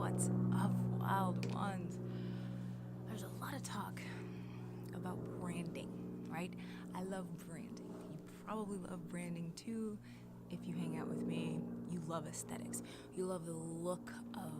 What's up, wild ones? There's a lot of talk about branding, right? I love branding. You probably love branding too. If you hang out with me, you love aesthetics. You love the look of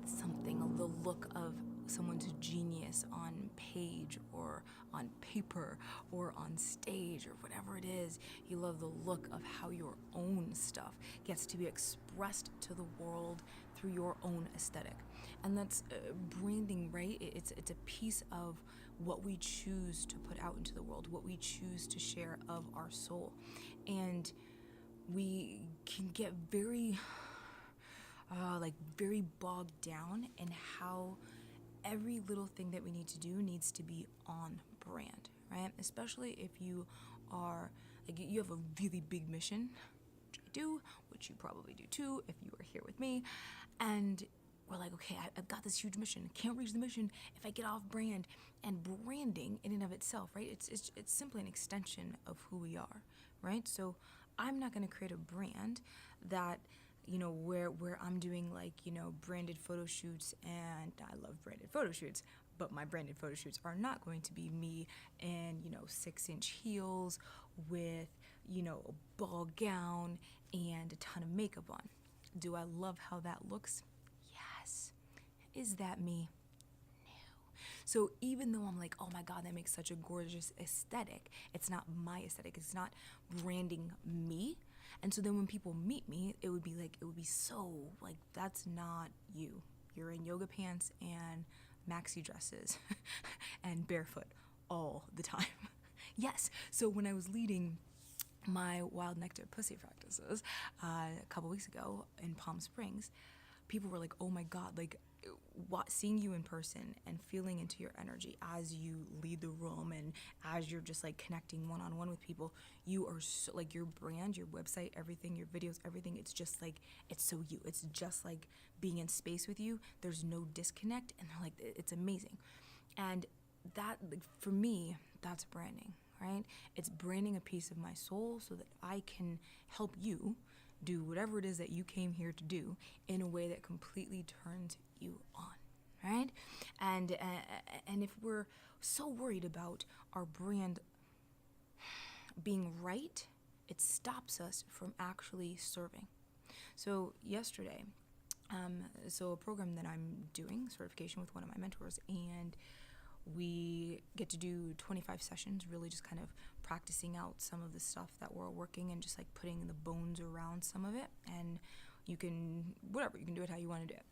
something, the look of someone's genius on page or on paper or on stage or whatever it is. You love the look of how your own stuff gets to be expressed to the world through your own aesthetic. And that's branding, right? It's a piece of what we choose to put out into the world, what we choose to share of our soul. And we can get very very bogged down in how every little thing that we need to do needs to be on brand, right? Especially if you are, like, you have a really big mission, which I do, which you probably do too if you are here with me, and we're like, okay, I've got this huge mission. Can't reach the mission if I get off brand. And branding in and of itself, right? It's simply an extension of who we are, right? So I'm not going to create a brand that, you know, where I'm doing, like, you know, branded photo shoots, and I love branded photo shoots, but my branded photo shoots are not going to be me in, you know, 6-inch heels with, you know, a ball gown and a ton of makeup on. Do I love how that looks? Yes. Is that me? So even though I'm like, oh my God, that makes such a gorgeous aesthetic, it's not my aesthetic. It's not branding me. And so then when people meet me, it would be so, like, that's not you. You're in yoga pants and maxi dresses and barefoot all the time. Yes. So when I was leading my Wild Nectar Pussy practices a couple weeks ago in Palm Springs, people were like, oh my God, like, seeing you in person and feeling into your energy as you lead the room and as you're just like connecting one-on-one with people, you are so, like, your brand, your website, everything, your videos, everything, it's just like, it's so you. It's just like being in space with you. There's no disconnect, and they're like, it's amazing. And that, like, for me, that's branding, right? It's branding a piece of my soul so that I can help you do whatever it is that you came here to do in a way that completely turns you on, right? And if we're so worried about our brand being right, it stops us from actually serving. So yesterday, a program that I'm doing, certification with one of my mentors, and we get to do 25 sessions, really just kind of practicing out some of the stuff that we're working and just like putting the bones around some of it. And you can do it how you want to do it.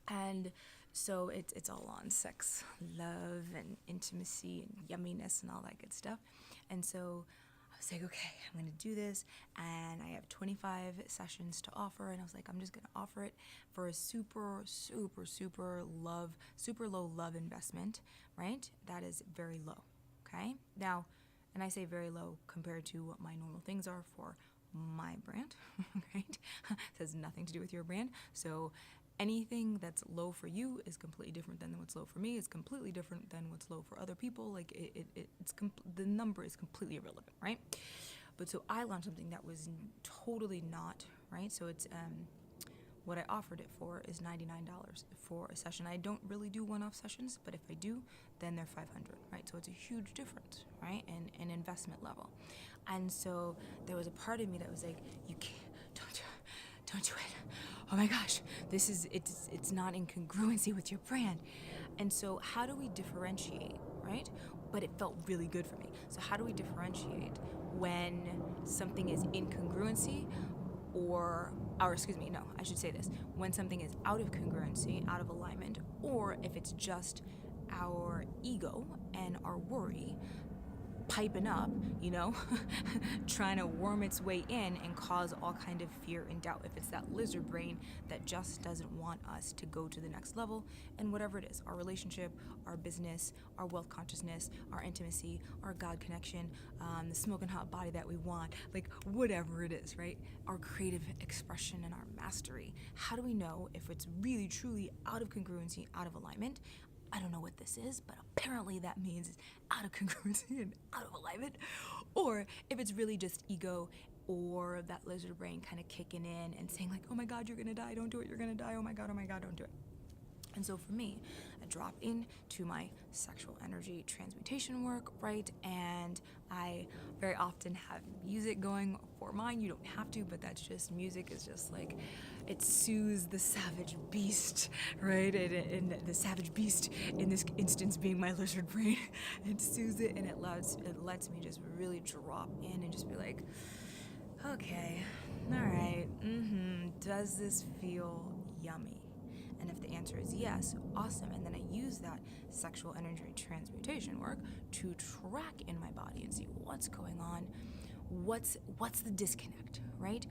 And so it's all on sex, love, and intimacy, and yumminess, and all that good stuff. And so I was like, okay, I'm going to do this, and I have 25 sessions to offer, and I was like, I'm just going to offer it for a super low love investment, right? That is very low, okay? Now, and I say very low compared to what my normal things are for my brand, right? It has nothing to do with your brand. So anything that's low for you is completely different than what's low for me. It's completely different than what's low for other people. Like, the number is completely irrelevant, right? But so I launched something that was totally not, right? So it's what I offered it for is $99 for a session. I don't really do one-off sessions, but if I do, then they're $500, right? So it's a huge difference, right? And an investment level. And so there was a part of me that was like, you can't, don't do it. Oh my gosh, it's not in congruency with your brand. And so how do we differentiate, right? But it felt really good for me. So how do we differentiate when something is in congruency when something is out of congruency, out of alignment, or if it's just our ego and our worry piping up, you know, trying to worm its way in and cause all kind of fear and doubt. If it's that lizard brain that just doesn't want us to go to the next level, and whatever it is, our relationship, our business, our wealth consciousness, our intimacy, our God connection, the smoking hot body that we want, like whatever it is, right? Our creative expression and our mastery. How do we know if it's really truly out of congruency, out of alignment? I don't know what this is, but apparently that means it's out of congruency and out of alignment. Or if it's really just ego or that lizard brain kind of kicking in and saying like, oh my God, you're gonna die, don't do it, you're gonna die, oh my God, don't do it. And so for me, I drop into my sexual energy transmutation work, right? And I very often have music going for mine. You don't have to, but that's just, music is just like, it soothes the savage beast, right? And the savage beast in this instance being my lizard brain. It soothes it, and it lets me just really drop in and just be like, okay, all right, does this feel yummy? And if the answer is yes, awesome. And then I use that sexual energy transmutation work to track in my body and see what's going on, what's the disconnect, right?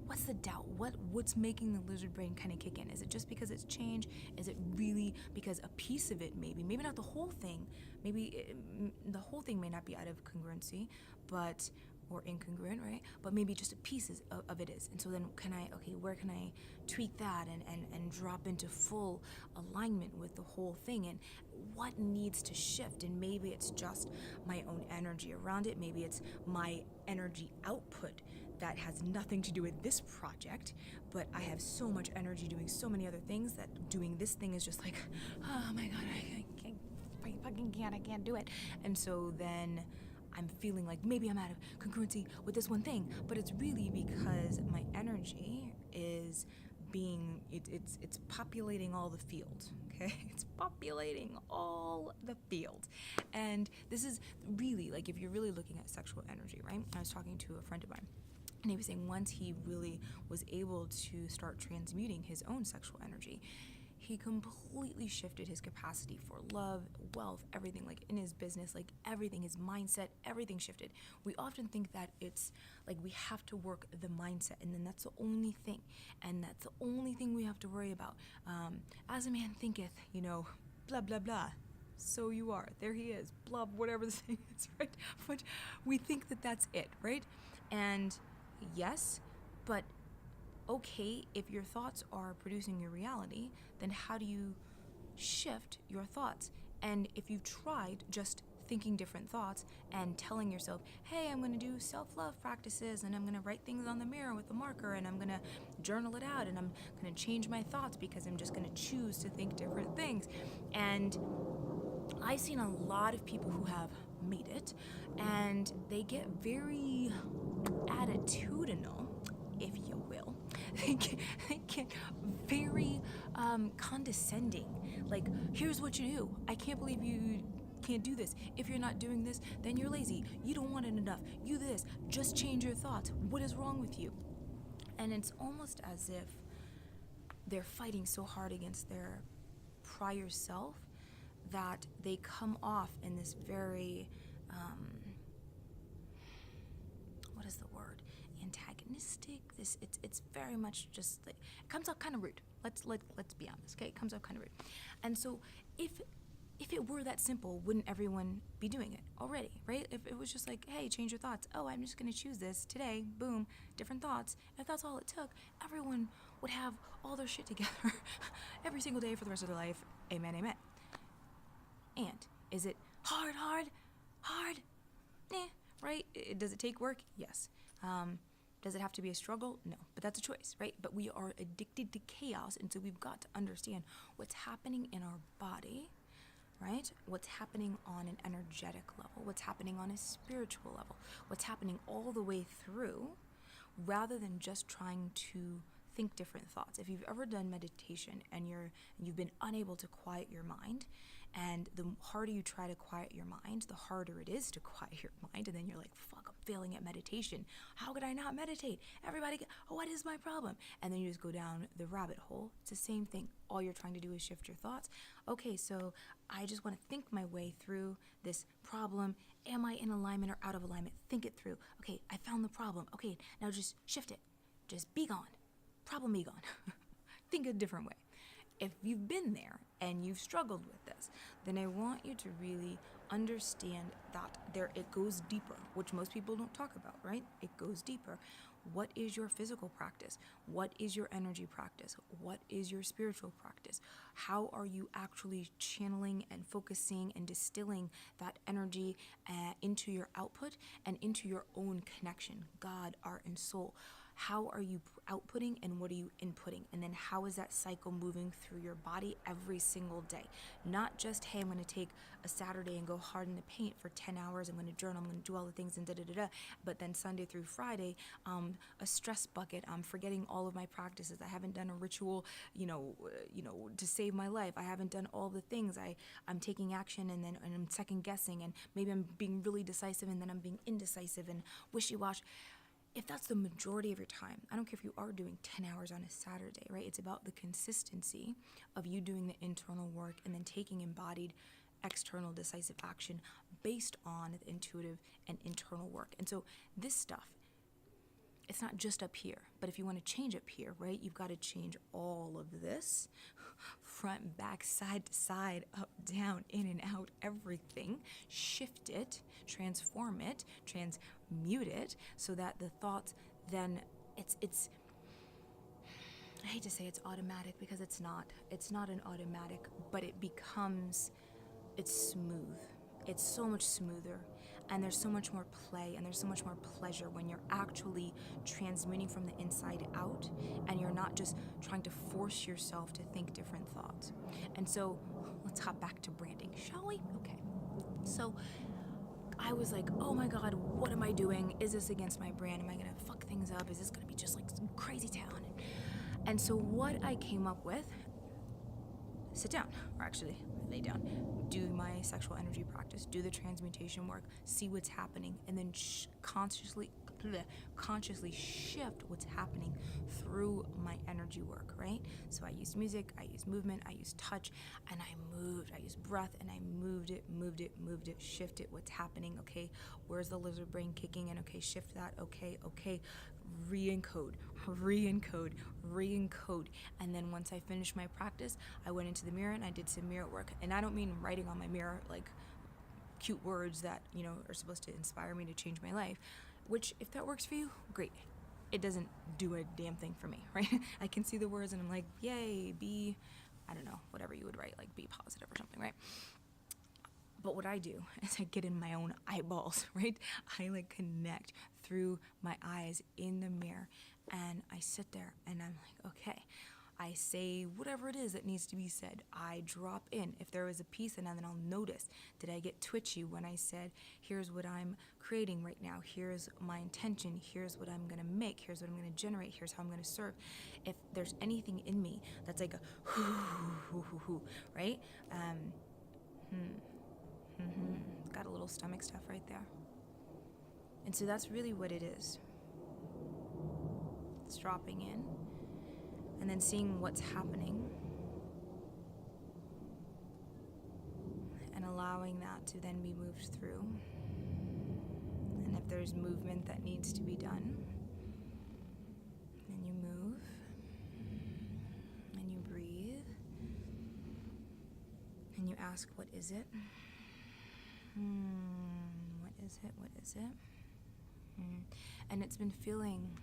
What's the doubt? What's making the lizard brain kind of kick in? Is it just because it's change? Is it really because a piece of it, maybe not the whole thing, the whole thing may not be out of congruency, or incongruent, right? But maybe just a piece of it is. And so then where can I tweak that and drop into full alignment with the whole thing, and what needs to shift? And maybe it's just my own energy around it. Maybe it's my energy output that has nothing to do with this project, but I have so much energy doing so many other things that doing this thing is just like, oh my God, I can't do it. And so then I'm feeling like maybe I'm out of congruency with this one thing, but it's really because my energy is it's populating all the field, okay? It's populating all the field. And this is really, like, if you're really looking at sexual energy, right? I was talking to a friend of mine, and he was saying once he really was able to start transmuting his own sexual energy, he completely shifted his capacity for love, wealth, everything, like in his business, like everything, his mindset, everything shifted. We often think that it's like we have to work the mindset, and then that's the only thing, and that's the only thing we have to worry about. As a man thinketh, blah, blah, blah. So you are. There he is. Blah, whatever the thing is, right? But we think that that's it, right? And yes, but okay, if your thoughts are producing your reality, then how do you shift your thoughts? And if you've tried just thinking different thoughts and telling yourself, hey, I'm going to do self-love practices, and I'm going to write things on the mirror with a marker, and I'm going to journal it out, and I'm going to change my thoughts because I'm just going to choose to think different things. And I've seen a lot of people who have made it, and they get very attitudinal, if you will. They get very condescending. Like, here's what you do. I can't believe you can't do this. If you're not doing this, then you're lazy. You don't want it enough. You this. Just change your thoughts. What is wrong with you? And it's almost as if they're fighting so hard against their prior self that they come off in this very, what is the word? Antagonistic. It's very much just like, it comes out kind of rude. Let's be honest, okay? It comes out kind of rude. And so if it were that simple, wouldn't everyone be doing it already, right? If it was just like, hey, change your thoughts. Oh, I'm just gonna choose this today. Boom, different thoughts. If that's all it took, everyone would have all their shit together every single day for the rest of their life. Amen, amen. And is it hard? Right? Does it take work? Yes. Does it have to be a struggle? No, but that's a choice, right? But we are addicted to chaos, and so we've got to understand what's happening in our body, right? What's happening on an energetic level, what's happening on a spiritual level, what's happening all the way through, rather than just trying to think different thoughts. If you've ever done meditation and you've been unable to quiet your mind, and the harder you try to quiet your mind, the harder it is to quiet your mind, and then you're like, fuck, I'm failing at meditation. How could I not meditate? What is my problem? And then you just go down the rabbit hole. It's the same thing. All you're trying to do is shift your thoughts. Okay, so I just want to think my way through this problem. Am I in alignment or out of alignment? Think it through. Okay, I found the problem. Okay, now just shift it. Just be gone. Problem be gone. Think a different way. If you've been there and you've struggled with this, then I want you to really understand that it goes deeper, which most people don't talk about, right? It goes deeper. What is your physical practice? What is your energy practice? What is your spiritual practice? How are you actually channeling and focusing and distilling that energy into your output and into your own connection, God, art, and soul? How are you outputting and what are you inputting? And then how is that cycle moving through your body every single day? Not just, hey, I'm going to take a Saturday and go hard in the paint for 10 hours. I'm going to journal. I'm going to do all the things and da-da-da-da. But then Sunday through Friday, a stress bucket. I'm forgetting all of my practices. I haven't done a ritual, to save my life. I haven't done all the things. I'm taking action and I'm second guessing, and maybe I'm being really decisive and then I'm being indecisive and wishy-washy. If that's the majority of your time, I don't care if you are doing 10 hours on a Saturday, right? It's about the consistency of you doing the internal work and then taking embodied external decisive action based on the intuitive and internal work. And so this stuff, it's not just up here, but if you want to change up here, right, you've got to change all of this, front, back, side to side, up, down, in and out, everything, shift it, transform it, transmute it, so that the thoughts then, it's I hate to say it's automatic because it's not an automatic, but it's smooth. It's so much smoother, and there's so much more play, and there's so much more pleasure when you're actually transmuting from the inside out, and you're not just trying to force yourself to think different thoughts. And so let's hop back to branding, shall we? Okay. So I was like, oh my God, what am I doing? Is this against my brand? Am I gonna fuck things up? Is this gonna be just like some crazy town? And so what I came up with, sit down, or actually lay down, do my sexual energy practice, do the transmutation work, see what's happening, and then consciously shift what's happening through my energy work, right? So I used music, I used movement, I used touch, and I used breath, and I moved it, shift it, what's happening, okay? Where's the lizard brain kicking in? Okay, shift that, okay, re-encode. And then once I finished my practice, I went into the mirror and I did some mirror work. And I don't mean writing on my mirror like cute words that, are supposed to inspire me to change my life, which if that works for you, great. It doesn't do a damn thing for me, right? I can see the words and I'm like, yay, be, I don't know, whatever you would write, like be positive or something, right? But what I do is I get in my own eyeballs, right? I like connect through my eyes in the mirror, and I sit there and I'm like, okay, I say whatever it is that needs to be said. I drop in. If there was a piece, and then I'll notice, did I get twitchy when I said, here's what I'm creating right now, here's my intention, here's what I'm gonna make, here's what I'm gonna generate, here's how I'm gonna serve. If there's anything in me that's like a right? Got a little stomach stuff right there. And so that's really what it is. It's dropping in and then seeing what's happening and allowing that to then be moved through. And if there's movement that needs to be done, then you move and you breathe and you ask, what is it? What is it? And it's been feeling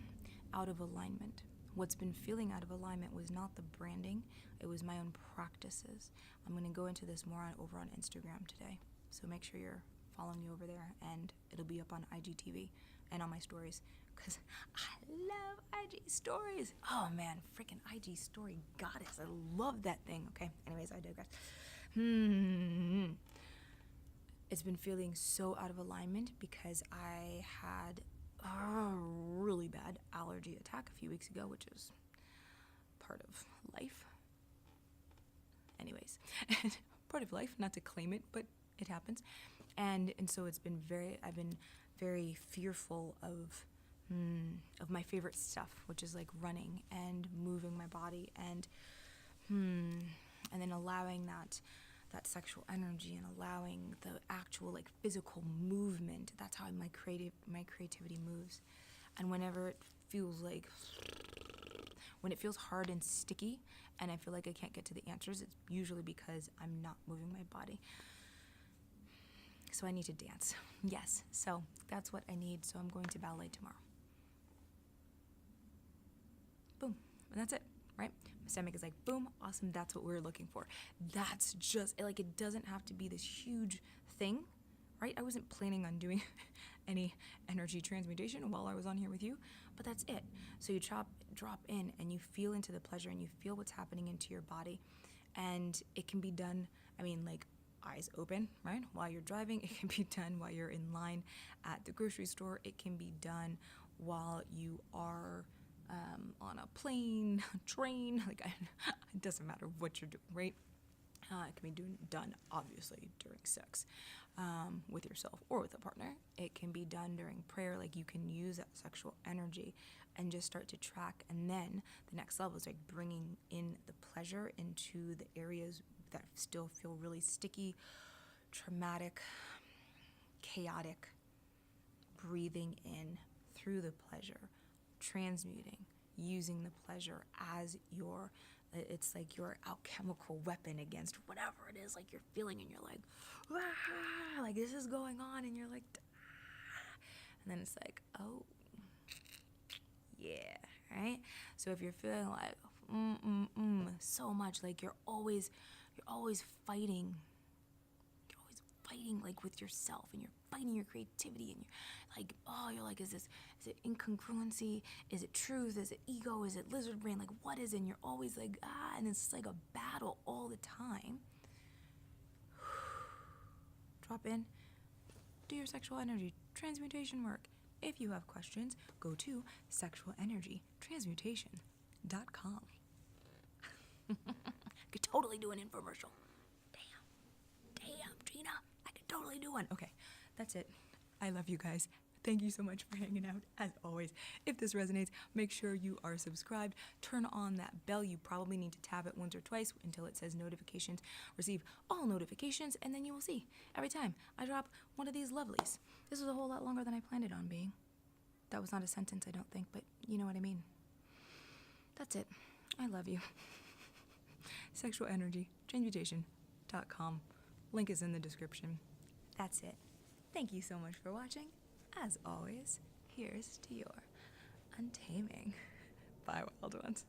out of alignment. What's been feeling out of alignment was not the branding, it was my own practices. I'm going to go into this more over on Instagram today, so make sure you're following me over there, and it'll be up on IGTV and on my stories, because I love IG stories. Oh man, freaking IG story goddess. I love that thing. Okay, anyways, I digress. It's been feeling so out of alignment because I had a really bad allergy attack a few weeks ago, which is part of life. Anyways, part of life, not to claim it, but it happens. And so I've been very fearful of my favorite stuff, which is like running and moving my body and then allowing that sexual energy and allowing the actual like physical movement. That's how my creativity moves. And whenever it feels when it feels hard and sticky and I feel like I can't get to the answers, it's usually because I'm not moving my body. So I need to dance. Yes, so that's what I need. So I'm going to ballet tomorrow. and that's it, right? My stomach is like, boom, awesome, that's what we're looking for. That's just, like, it doesn't have to be this huge thing, right? I wasn't planning on doing any energy transmutation while I was on here with you, but that's it. So you drop in and you feel into the pleasure and you feel what's happening into your body. And it can be done, I mean, like, eyes open, right? While you're driving. It can be done while you're in line at the grocery store. It can be done while you are on a plane, train, like, it doesn't matter what you're doing, right? It can be done, obviously, during sex with yourself or with a partner. It can be done during prayer. Like, you can use that sexual energy and just start to track. And then the next level is like bringing in the pleasure into the areas that still feel really sticky, traumatic, chaotic. Breathing in through the pleasure, transmuting, using the pleasure as it's like your alchemical weapon against whatever it is, like, you're feeling, and you're like, ah, like, this is going on, and you're like, ah. And then it's like, oh, yeah, right? So if you're feeling like, so much, like, you're always fighting, like, with yourself, and you're fighting your creativity, and you're like, oh, you're like, is it incongruency? Is it truth? Is it ego? Is it lizard brain? Like, what is it? And you're always like, and it's like a battle all the time. Drop in, do your sexual energy transmutation work. If you have questions, go to sexualenergytransmutation.com. Could totally do an infomercial. Damn, Gina, I could totally do one. Okay, that's it. I love you guys. Thank you so much for hanging out, as always. If this resonates, make sure you are subscribed. Turn on that bell. You probably need to tap it once or twice until it says notifications. Receive all notifications, and then you will see every time I drop one of these lovelies. This was a whole lot longer than I planned it on being. That was not a sentence, I don't think, but you know what I mean. That's it. I love you. Sexualenergytransmutation.com. Link is in the description. That's it. Thank you so much for watching. As always, here's to your untaming. Bye, wild ones.